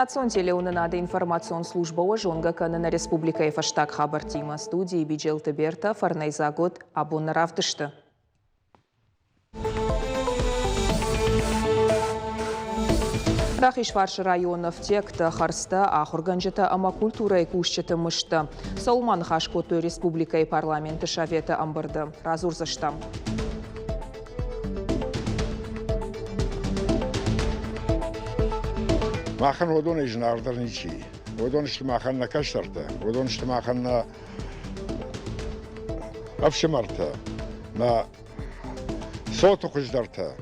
Информацион телеунынады информацион служба ожонга канына республика ефаштак хабар тима студии биджелты берта фарнайзагот абунна равдышты. Рахишваршы районов текті харста ахурганжыта ама культура и кушчыты мышты. Сауман хашкоты республика и парламенты шаветы амбырды. Разурзышты. Махан одон ижин ардырничи. Одон ішті маханна каштарта. Одон ішті маханна апшымарта. На соту құждарта.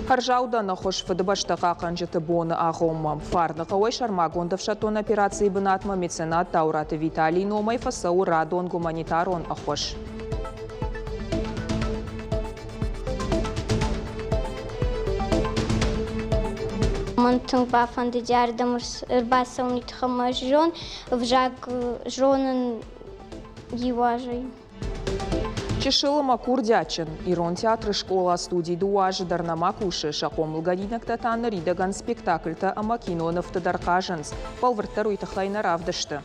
Харжауда на хош фыдыбаштаға қанжыты боны ағомма. Фарны қауай шармагондов шатон операции бынатма меценат таураты Виталий Номай фасау радон гуманитарон ахош. Мантың бафанды дярдамырс ырбаса унитхама жон, вжак жонын еважей. Чешылыма курдячин. Ирон театры школа студий дуажы дарнама куши. Шақом лганинак татаны ридаган спектакльта ама кинонов тадарқажынс. Палвырттар уйтықлайна равдышты.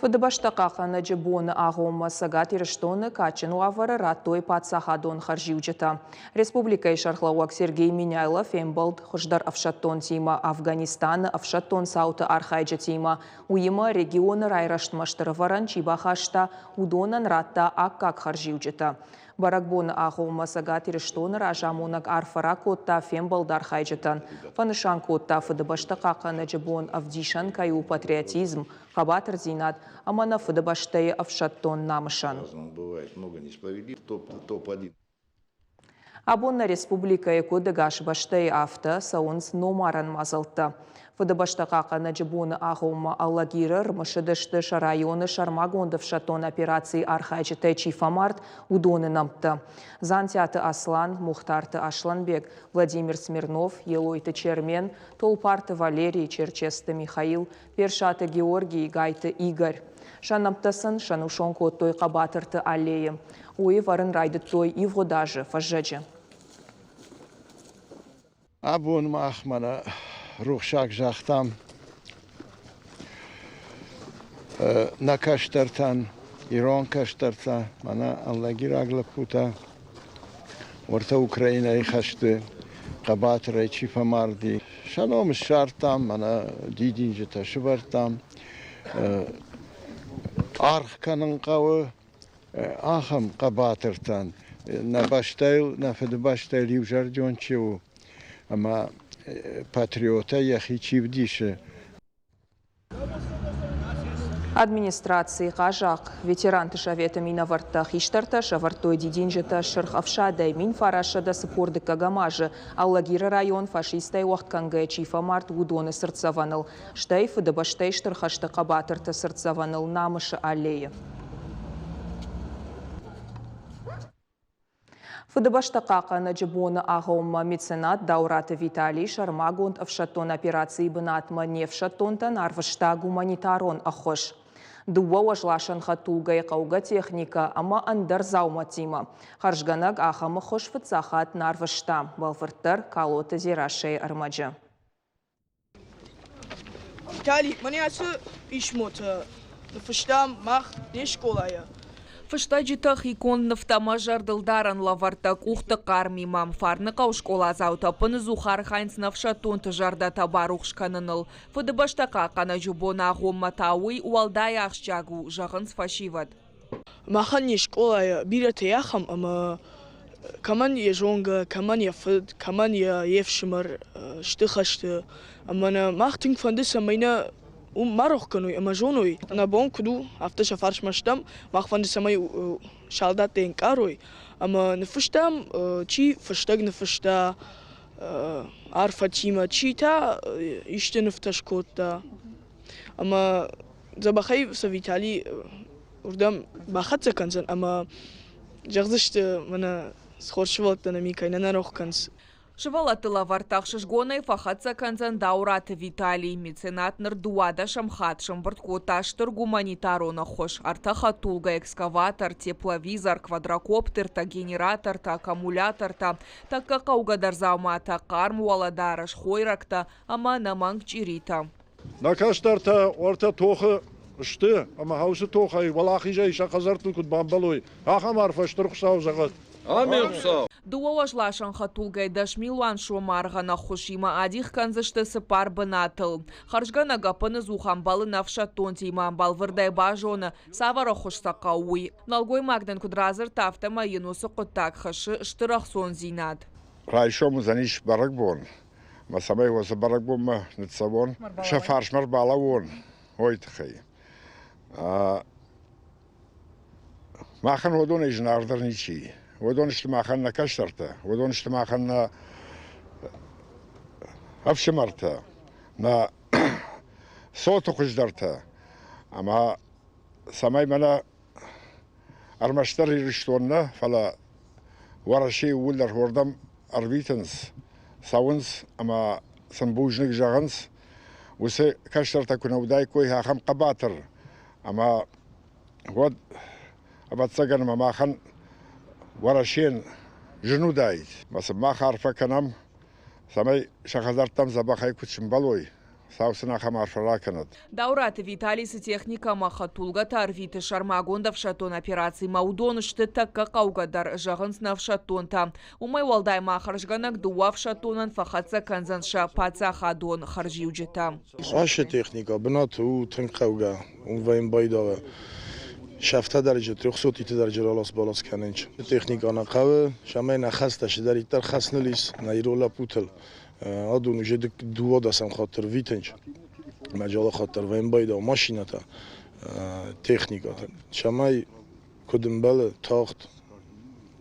Фыдыбаштақа қаны жебоны ағуыма сағат еріштоны качын уавары раттой патсахадон харжиуджета. Республика Ишархлауак Сергей Миняйлов ембалд хұждар авшаттон тима Афганистаны авшаттон сауты архайджа тима. Уйыма регионы райраштмаштыры варан чибахашта удонан ратта аккак харжиуджета. Баракбоны ағуыма сағат еріштоны ражамонак арфара котта фембалд архайджетан. Фанышан котта фыдыбаштақа қаны жебон авдишан каю патриотизм. Хабатыр зинат, амана фыдыбаштайы авшаттон намышан. Бывает много несправедливых, топ-1. Абонна республика екуді гашбаштайы авто сауынс номаран мазылтты. Фыдыбаштақа қаны жібоны ағуыма аллагиры рмышыдышты шарайоны шармагондов шатон операции архайчытай чифамарт удоны намты. Зантяты Аслан, Мухтарты Ашланбек, Владимир Смирнов, Елойты Чермен, Толпарты Валерий, Черчесты Михаил, Першаты Георгий, Гайты Игорь. Шанаптасын шанушон коттой қабатырты аллеи. Уи варын райдыттой ивгодажы фажжаджы. Абун махмана рухшак жақтам на каштартан, Ирон каштарта, мана аллагир аглапута, орта Украина и хашты, қабатыры чифамарди. Шаном шартам, мана дидинжета шыбартам, арх канын қауы, ахам қабатыртан, на баштайл, на федбаштайл южардион чеу, ама патриота яхи чивдише. Администрации қажақ, ветеранты шаветы минаварттах иштарта, шавартой дидинжета шырх авшадай мин фарашада сыпорды кагамажы, аллагиры район фашистай уақтканға чифамарт удоны сыртсаваныл, штай фыдыбаштай штырхашты қабатырты сыртсаваныл намышы аллея. Фыдыбаштақа қаны жібоны ағауыма меценат даураты Виталий шармагонд авшаттон операции бынатма невшаттонтан арвышта гуманитарон ахош. Дуа уажлашан хатулгай қауға техника, ама андар заума тима. Харжганаг ахамы хош фыцахат нарвышта. Балфырттар калоты зирашей армаджы. Виталий, мне отсу ишмота. Фыштам мах не школая. Фыштаджитах икон нафтама жардылдаран лавартак ухты қарми мам фарнықа ушкола заутапыны зухар хайнс навшатунты жардата барухшканыныл. Фыдыбаштақа қана жубона ғомма тауы уалдай ақшчагу жағынс фашивад. Махан не школая, бираты яхам, ама каман я жонга, каман я фыд, каман я евшимар, штыхашты. Амана махтинг фандыса майна марох кануй, ама жонуй. На бон куду, автоша фаршмаштам, мах фандыса май шалдат ден каруй. Ама нефыштам, чи фыштаг нефышта, арфа тима, чи та иште нефташкотта. Ама забахай са Виталий урдам бахатса кансан, ама жағзышты мана схоршывалт динамика, нана рох канс. Шывалатыла вартах шишгоной фахатса канзан Даурат Виталий меценат нырдуада шамхат шамбарткоташтыр гуманитарона хош. Артаха тулга экскаватор, тепловизор, квадрокоптер, та генератор, та аккумулятор, та какауга дарзаума, та карму аладараш хойракта, ама наманг чирита. Накаштарта орта тохы шты, ама хаусы тохай, валахижа иша казартын кут бамбалой. Ахамар фаштыр хусау загат. Дуалажла шанхатулгай дашмилуан шомаргана хушима адих канзышты сыпар бынатыл. Харжгана гапыны зухамбалы навшатон теймамбал вырдай бажоны савара хушсака уй. Налгой магден кудразыр тафтама енусы құттак хышы штырах сон зинад. Райшому заниш барак бон. Масамай осы барак бон ма нытсавон. Шафаршмар бала вон. Ой тхай. Махан одон ижн ардарничи. Одон иштимахан на каштарта. Одон иштимахан на авшимарта. На соту хуждарта. Ама самай мана армаштар ириштонна фала вараши улдар хордам арвитенс. Сауынс, ама санбужник жағынс. Осы каштарта күнаудай кой хахам қабатыр. Ама вот абатсаган мамахан варашен жену дайт. Маса маха арфа канам самай шахазартам забахай кучим балой. Саусына хам арфара канат. Даурат Виталий с техника маха тулга тарвиты шармагонда в шатон операции маудон штыта какаугадар жағынс нав шатонта. Умай валдай махаржганак дуа в шатонан фахатса канзанша паца хадон харжиуджета. Аша техника, бнат у тынқауга, унвайм байдава. شفته درجه 300 درجه رالاس بالاس کننچ تکنیک آن قوه شما نخستش در ایتر خست نلیس نیرولا پوتل آدونو جد دو دستم خاطر ویتنج مجال خاطر وین باید ماشینه تا تکنیک شما کدوم بله تاخت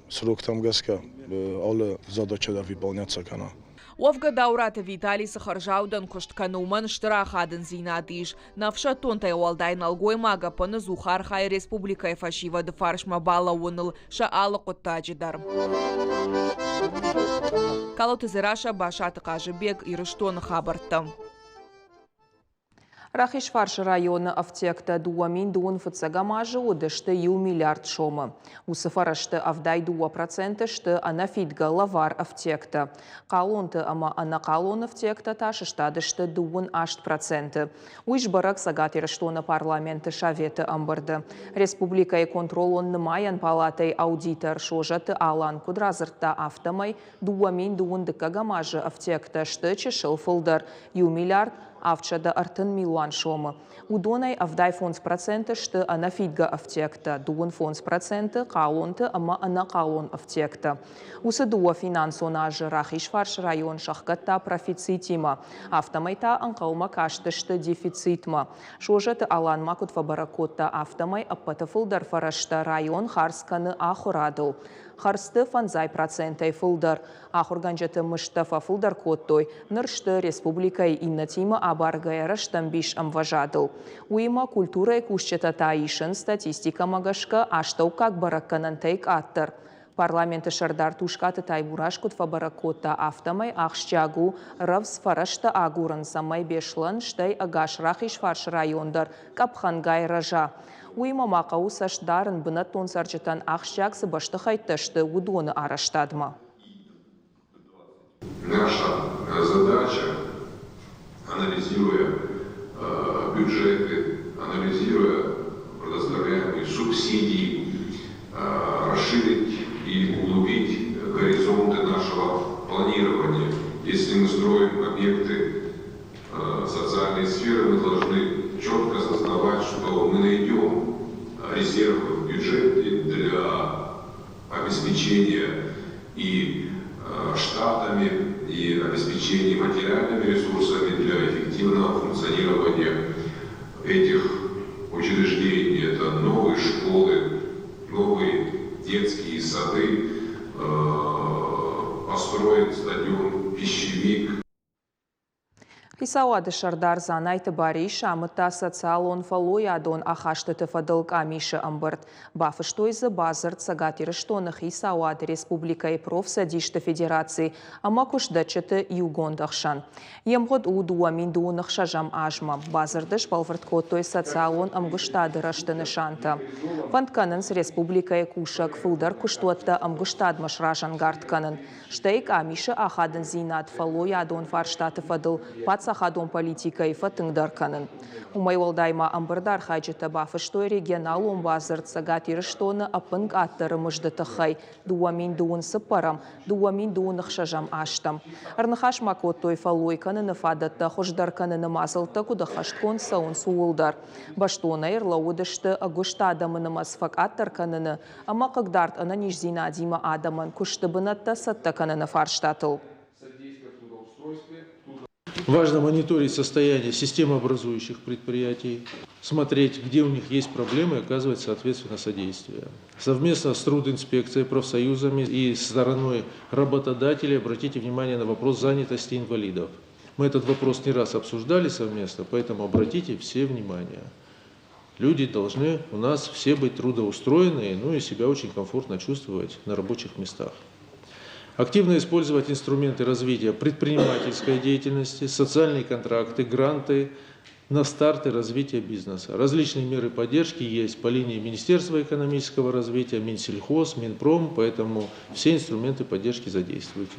سروکتم گسکه آل زاده چه دوی بالنیت سکنه Овга Даурат Виталий сахаржаудан кошткануман штырахадын зинадиш. Навшатонтай уалдай налгой мага паны зухар хай республикай фашива дефаршма бала уныл шаалы құттаджидар. Калоты зираша башаты қажыбек ирыштоны хабарты. Рахишфарш районы автекта дуамин дуын фыцагамажы удышты ю миллиард шомы. Усыфарашты авдай 2% шты анафидга лавар автекта. Қалонты ама ана қалон автекта ташыштадышты дуын 8%. Уйш барак сагатирыштоны парламенты шаветы амбырды. Республика и контролонны маян палатай аудитор шожаты алан кудразырта автомай дуамин дуын дыкагамажы автекта шты чешыл фылдар ю миллиард авчада артын милуан шомы. Удонай авдай фонс проценты шты анафидга автекта, дуын фонс проценты қалонты ама ана қалон автекта. Усы дуа финансонажы Рахишфарш район шахкатта профицитима. Автомайта анқаума кашты шты дефицитма. Шожаты алан макут фабаракотта автомай аппатыфылдар фарашта район харсканы ахурадыл. Харсты фанзай процентай фылдар. Ахурганжаты мыштафа фылдар коттой. Ныршты республикай иннатима абаргайра штамбиш амважадыл. Уима культура и кушчета таишын статистика магашка аштау как баракканантайк аттыр. Парламенты шардар тушкаты тайбурашкут фабаракотта автомай ахшчагу равс фарашта агурын самай бешлан штай агаш Рахишфарш райондар капхангай ража. Уима мақау саштарын бынат тонсарчытан ахшчагсы башты хайтышты удоны араштадма. Наша задача, анализируя бюджеты, анализируя предоставляемые субсидии, расширить и углубить горизонты нашего планирования. Если мы строим объекты социальной сферы, мы должны четко осознавать, что мы найдем резервы в бюджете для обеспечения и штатами, и обеспечения материальными ресурсами для эффективного функционирования этих учреждений. Это новые школы, новые детские сады, построен стадион «Пищевик». Хисауады шардар занайты бари шамыта социал фалоядон ахашты тыфадыл камиши амбырт. Бафыштойзы базырт сагатирыштоны Хисауады Республика и профсадишты федерации амакушдачыты югондахшан. Емгод удуа миндуынық шажам ажма. Базырдыш балвырткотой социалон амгуштады нышанта. Вантканын с Республика и кушак фылдар куштуатта амгуштадмаш ражан гартканын. Штейк амиши ахадын зинат фалоядон фарштаты фадыл сахадон политика и фатыңдарканын. Умайвалдайма амбырдар хаджыта бафыштой регионал базырт сагатирыштоны апынг аттары мыждытықай, дуамин дуын сыпарам, дуамин дуын ықшажам аштам. Арнахаш макоттой фалойканы нафадатта хождарканы мазылта кудахашткон саун суылдар. Баштона ирлауыдышты агушта адамыны масфак аттарканыны, ама қығдарт ана нижзина дима адамын күштібінатта саттаканыны фарштатыл. Важно мониторить состояние системообразующих предприятий, смотреть, где у них есть проблемы и оказывать, соответственно, содействие. Совместно с трудинспекцией, профсоюзами и стороной работодателей обратите внимание на вопрос занятости инвалидов. Мы этот вопрос не раз обсуждали совместно, поэтому обратите все внимание. Люди должны у нас все быть трудоустроены, ну и себя очень комфортно чувствовать на рабочих местах. Активно использовать инструменты развития предпринимательской деятельности, социальные контракты, гранты на старт и развитие бизнеса. Различные меры поддержки есть по линии Министерства экономического развития, Минсельхоз, Минпром, поэтому все инструменты поддержки задействуйте.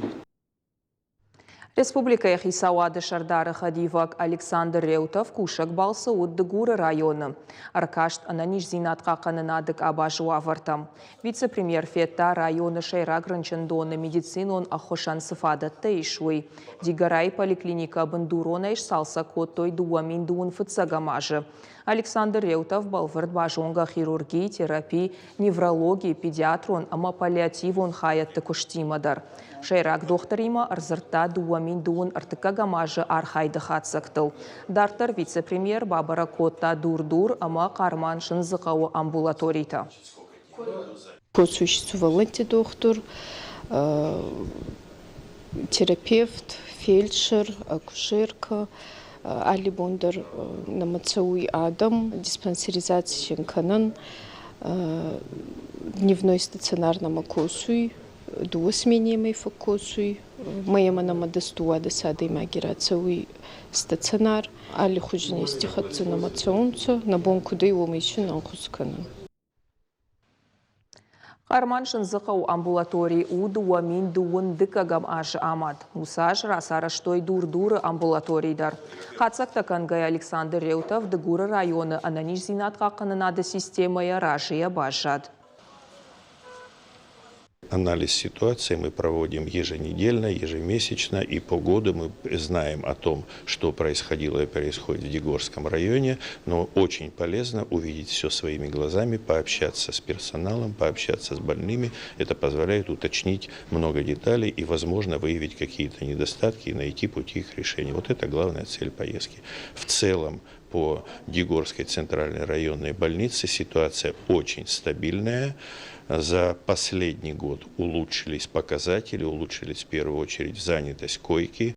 Республика Хисауады шардары хадивак Александр Реутов кушак балсы уддыгуры районы. Аркашт ананиш зинатқа қанынадык абажу авартам. Вице-премьер Фетта районы шайра гранчындоны медицинон ахошан сыфадатты ишуй. Дигарай поликлиника бандурона иш салса коттой дуамин дуын фыцагамажы. Александр Реутов балвырд бажонга хирургии, терапии, неврологии, педиатрон, ама паллиативон хаятты куштимадар. Шайрак докторима арзырта дуамин дуын артыкагамажы архайды хатсактыл. Дартар вице-премьер Бабара Котта дур-дур, ама карман шынзықауы амбулаторита. Присутствовал доктор, терапевт, фельдшер, акушерка, Али Бондар на Мацауи Адам, диспансеризация Канан, дневной стационарном окосуй, двусменяемый фокусуй, моема на Мадастуа до сады магирацауи стационар, Али хужине стихатца на Мацаунца, на бонку да его мечи на Хусканан. Карман шынзықау амбулаторий удуа мин дуын дыкагам аж амад. Мусаж расараштой дур-дуры амбулаторийдар. Хатсакта кангай Александр Реутов дыгуры районы ананиш зинатқа қанынады системая ражия бажад. Анализ ситуации мы проводим еженедельно, ежемесячно, и по году мы знаем о том, что происходило и происходит в Дегорском районе, но очень полезно увидеть все своими глазами, пообщаться с персоналом, пообщаться с больными. Это позволяет уточнить много деталей и, возможно, выявить какие-то недостатки и найти пути их решения. Вот это главная цель поездки. В целом, по Дегорской центральной районной больнице ситуация очень стабильная. За последний год улучшились показатели, улучшились в первую очередь занятость койки.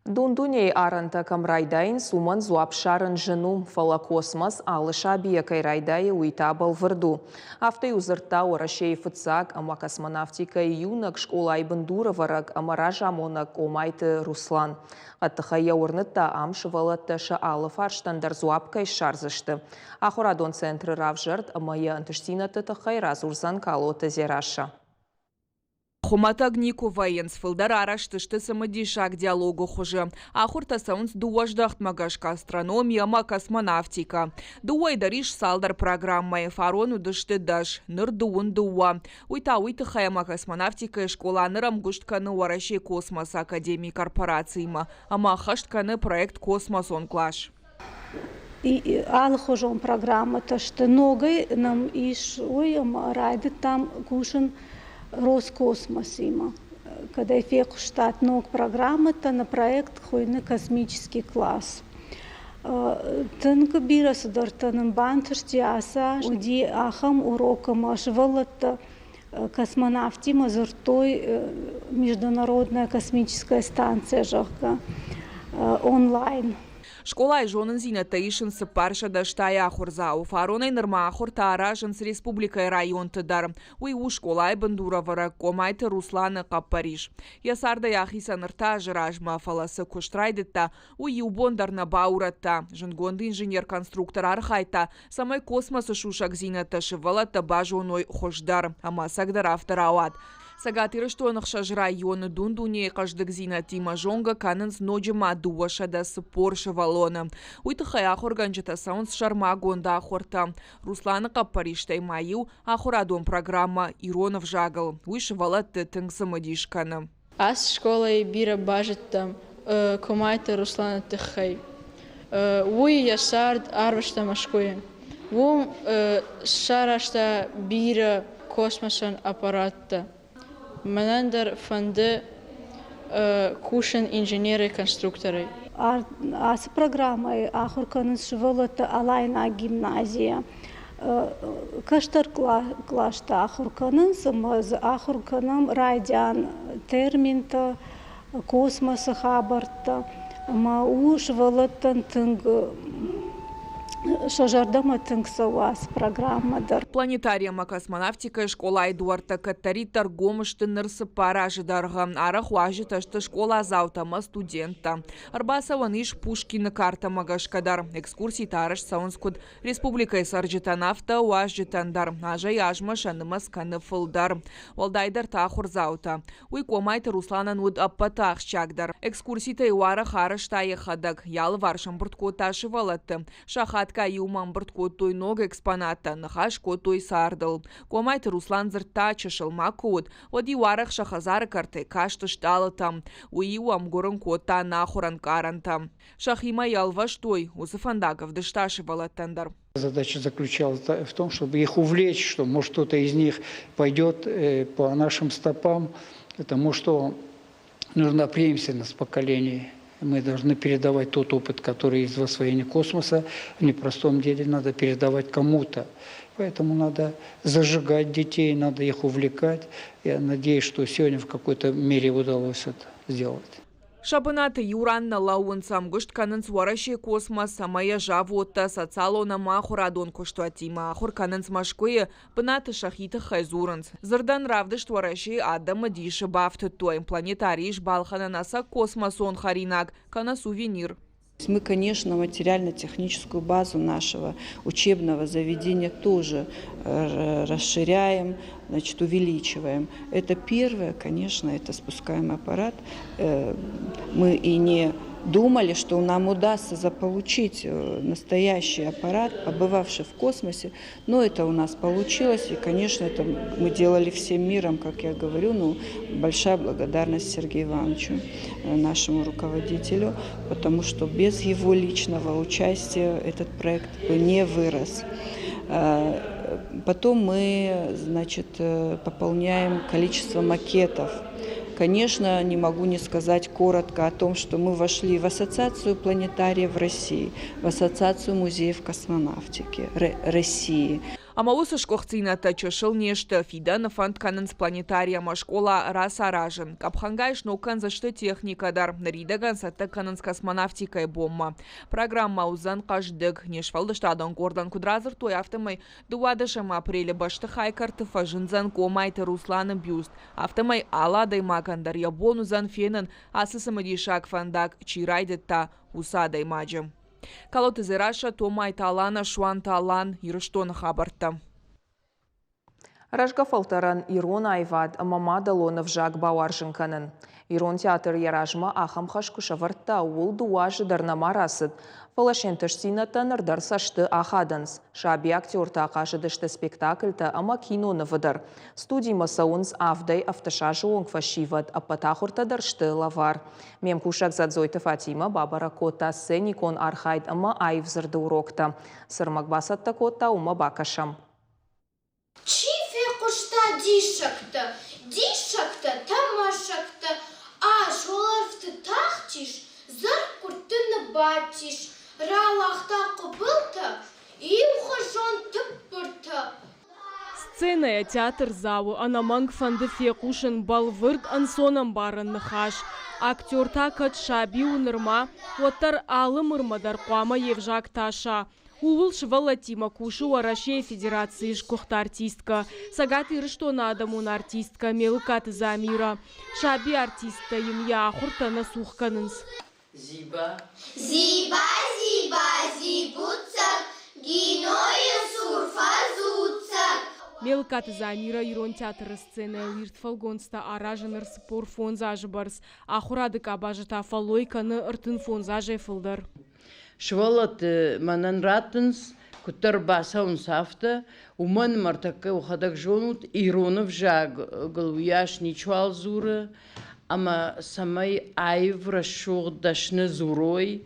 Дундуней аранта камрайдайн суман зуапшарын жыну фалакосмос алыша биякай райдайы уйтабал вырду. Автай узырта орашей фыцак, ама космонавтика юнак школай бындуроварак, ама ражамонак омайты Руслан. Аттыхая орнытта амшывалатта шаалы фарштандар зуапкай шарзышты. Ахурадон центры равжырт, ама янтыштинаты тахай разурзан калоты зераша. Хуматагнику военсфылдар араштышты самодишак диалогу хуже. Ахурта саунс дуаждахт магашка астрономия, ма космонавтика. Дуай дариш салдар программай фарону дышты даш, ныр дуын дуа. Уйта хаяма космонавтика школа нырам гуштканы уарашей космос академии корпорацияма. Ама хаштканы проект космос он клаш. И алхожон программа то что ногой нам иш уем райды там гушен Роскосмос има. Когда эффект штат ног программы-то на проект хойны космический класс. Тынка бирасы дартаным бантыш диаса, уди ахам урокам ашвалата космонавтима зыртой международная космическая станция жахка онлайн. Школа жонын зинаты ишін сыпарша даштай ахурзау. Фароной нырма ахурта аражынс республикай район тыдар. У школай бандуравара комайты Русланы Каппариш. Ясарда яхиса нырта жыражма фаласы куштрайдытта. У бондарна бауратта. Жынгонды инженер-конструктор архайта. Самай космосы шушак зинаты шывалата бажоной хождар. Ама сагдар авторауат. Сагатыры штонық районы дундуне каждык зинатима жонга канынс ноджима дуаша да спор шевалона. Уйтыхай ахорганчата саунс шарма гонда ахорта. Русланы Каппариштай маю ахорадон программа Иронов жагал. Уй шевалатты тыңсымыдишканы. Аз школой бира бажеттам комайта Руслана тыхай. Уй ясард арвашта машкуем. Вум шарашта бира космосан аппаратта. Манандар фанды кушен инженеры-конструкторы. Аз программой ахурканын шволата алайна гимназия. Каштар клашта ахурканын сымыз ахурканым райдян терминта космоса хабарта. Ма у шволатан тынг шажардама тыңсауас программадар. Планетарияма космонавтика школа Эдуарда Каттари торгомышты нырсы паражыдарга. Арах уажы ташты школа заутама студента. Арбасаван иш Пушкина карта магашкадар. Экскурсий тарыш саунскуд республикай саржитанавта уажжитандар. Ажай ажма шанымас каныфылдар. Валдайдар тахур заута. Уй комайты Русланан уд аппатах чагдар. Экскурсита иуара харыш тайыхадак. Ялы варшам бұртко ташывалатты. Шахат юман бұртко той ног экспоната, нахаш той сардыл. Комайты Руслан зырта чашылма код, оди варах шахазары карты кашты шталытам, уиу амгорын кота нахуран карантам. Шахима ялваш той, Узыфандагов дышташывалаттандар. Задача заключалась в том, чтобы их увлечь, что, может, кто-то из них пойдет по нашим стопам, потому что нужна преемственность поколений. Мы должны передавать тот опыт, который из освоения космоса. В непростом деле надо передавать кому-то. Поэтому надо зажигать детей, надо их увлекать. Я надеюсь, что сегодня в какой-то мере удалось это сделать. Шабынаты юранна лауын самгышт канын суараши космос самая жавотта социалона махурадон куштуатима ахур канын смашкуе пынаты шахиты хайзуранс. Зырдан равдыш туараши адама диши бафты той. Планетариш балхана наса космосон харинак, кана сувенир. Мы, конечно, материально-техническую базу нашего учебного заведения тоже расширяем, значит, увеличиваем. Это первое, конечно, это спускаемый аппарат. Мы и не думали, что нам удастся заполучить настоящий аппарат, побывавший в космосе, но это у нас получилось, и, конечно, это мы делали всем миром, как я говорю, ну, большая благодарность Сергею Ивановичу, нашему руководителю, потому что без его личного участия этот проект бы не вырос. Потом мы, значит, пополняем количество макетов. Конечно, не могу не сказать коротко о том, что мы вошли в Ассоциацию планетариев России, в Ассоциацию музеев космонавтики России. Амаусы шкохцина чашыл нешті фиданы фанд канынс планетарияма школа рас аражын. Капхангайш нокан зашты техникадар. Наридаган сатты канынс космонавтикай бомма. Программа узан қаждык. Нешвалдыштадан гордан кудразыр той автомай 20 апреля башты хайкарты фажынзан комайты Русланы бюст. Автомай аладай магандар ябонузан фенын асысымыдишак фандак чирайдытта усадай маджым. Калоты зираша томай талана шуан талан ирыштон хабарта. Рашгафалтаран Ирон айвад мама далонов жак бауаржынканын. Ирон театр яражма ахам хашкушаварта ол дуажы дарнамарасыд. Фалашентыш синатан ырдар сашты ахадынс. Шаби актерта ақашыдышты спектакльта ама киноны выдар. Студий масаунс авдай автошажы оңфашивад, апатахурта даршты лавар. Мем кушак задзойты Фатима бабара кота сценикон архайд ама айвзырды урокта. Сырмакбасатта кота ума бакашам. Чифе кушта дишакта, тамашакта, а жоларфты тахтиш, зар куртыны батиш. Ралахта кубылта и ухажон тыппырта. сцена, театр зау, анаманг фанды фекушен балвырд ансонам барын нахаш. Актер такат шаби унырма, оттар алым мырмадар қуама евжак таша. Улыл швала Тима Кушу Арашей Федерации шкухта артистка. Сагат ирштона адамун артистка Мелкат Замира. Шаби артистка им я хуртана сухканынс. Зиба. Зиба, зиба, зибуцак, гиноя сурфазуцак. Мелкат Замира ирон театр сцены лирт фалгонста аражаныр спор фонзажы барс. Ахурадык абажыта фалойканы ыртын фонзажы фылдар. Швалат манан ратынс, кутар басаун сафта, уман мартака ухадак жонут, иронов жаг галуяш ничуал зура, ама самай айвра шуг дашны зурой,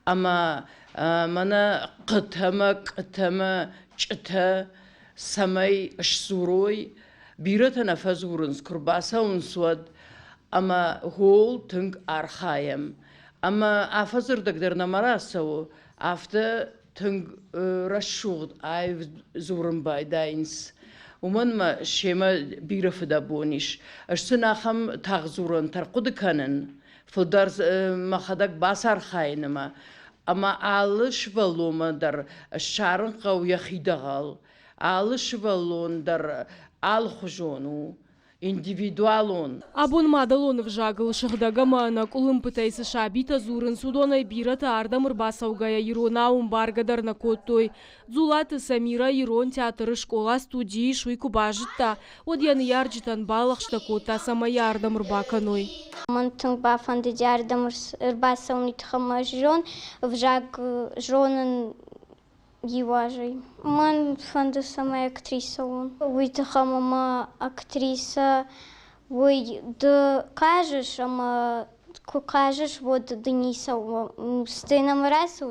ама мана қытама чыта самай шзурой, бирата нафазурынс, курбасаун суад, ама гол тынг архаям. Ama afazırdıklar namarasau, afta tüng raşşuğd ay zurun baydayns. Umanma şema birafı da boniş. Aşsınaham tağzurun tarqudıkanın. Fıldar mahadak basar xaynıma. Ama alış valoma dar şarın qav yaxidağal. Alış valon dar al xujonu. Индивидуалон. Абон мадалон в жагл шахдагама на кулым пытайсы шабита зурын судонай бирата ардамыр басаугая иронаум баргадар на коттой. Зулаты Самира ирон театры школа студии шуйку бажитта. Одьян ярджитан балахшта кота самая ардамыр баканой. Мантың бафанды дярдамыр басауни тхамажон в жаг жонын Еважей. Ман фанды самая актриса он. Вы таха мама актриса. Вы да кажешь, ама кажешь вот Дениса. Стена раз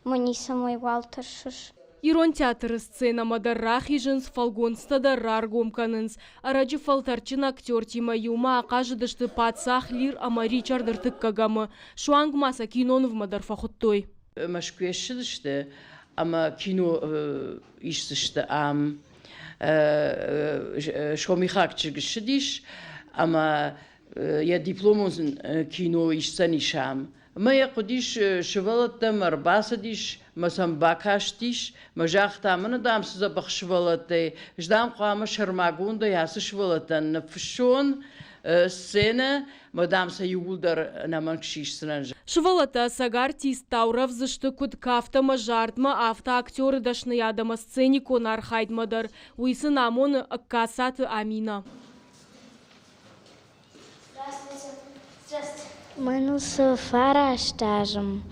мани самой Валтершиш. Ирон театр сцена мадаррах иженс фалгонста да раргомканынс. Араджи фалтарчин актер Тима Юма акажыдышты патсах лир ама Ричардыр тыккагамы. Шуанг маса кинон в мадарфахуттой. Машкуешшидышты. Ama kino işsişte şomihak çıkışıdiş ama ya diplomuzun kino işsen işam. Ama ya kudiş şıvalatda marbasadiş, masam bakaştiş, majahtamını dam size bak şıvalatda, jdam qama şarmagunda yası şıvalatan nafşon сцена, мадам са юлдар на манкшишсынан. Швалата сагартист таурав зашты куд кафта мажартма авто актеры дашны ядама сцене конар хайдмадар. Уйсы намон касат Амина. Мы с фараштажем.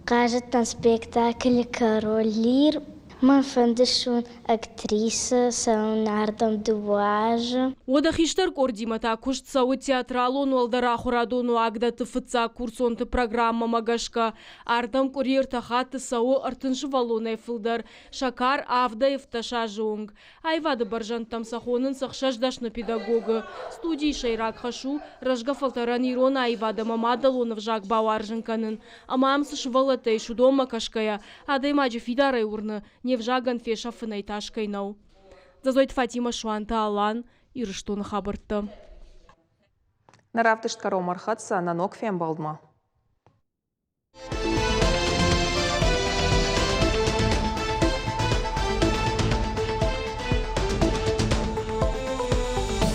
Кажет на спектакле «Король Лир». Мы фандышун актриса с Леонардом Дуажа. Ода хиштар кордимата куштсау театралон олдара хурадону агда тфца курсонты программа магашка. Ардам курьер тахаты сау артыншы валонай фылдар. Шакар авдаев таша жонг. Айвады баржан тамсахонын сахшаждашны педагога. Студии шайрак хашу рожга фалтаран ирона айвады мамадалонов жак бауаржынканын. Амамсы швалатай шудома кашкая. Адаймаджи фидарай урны. Невжаган феша фынайташкай нау. Зазойт Фатима Шуанта Алан ирыштон хабыртты. Наравтышт каромархатса нанок фем балдма.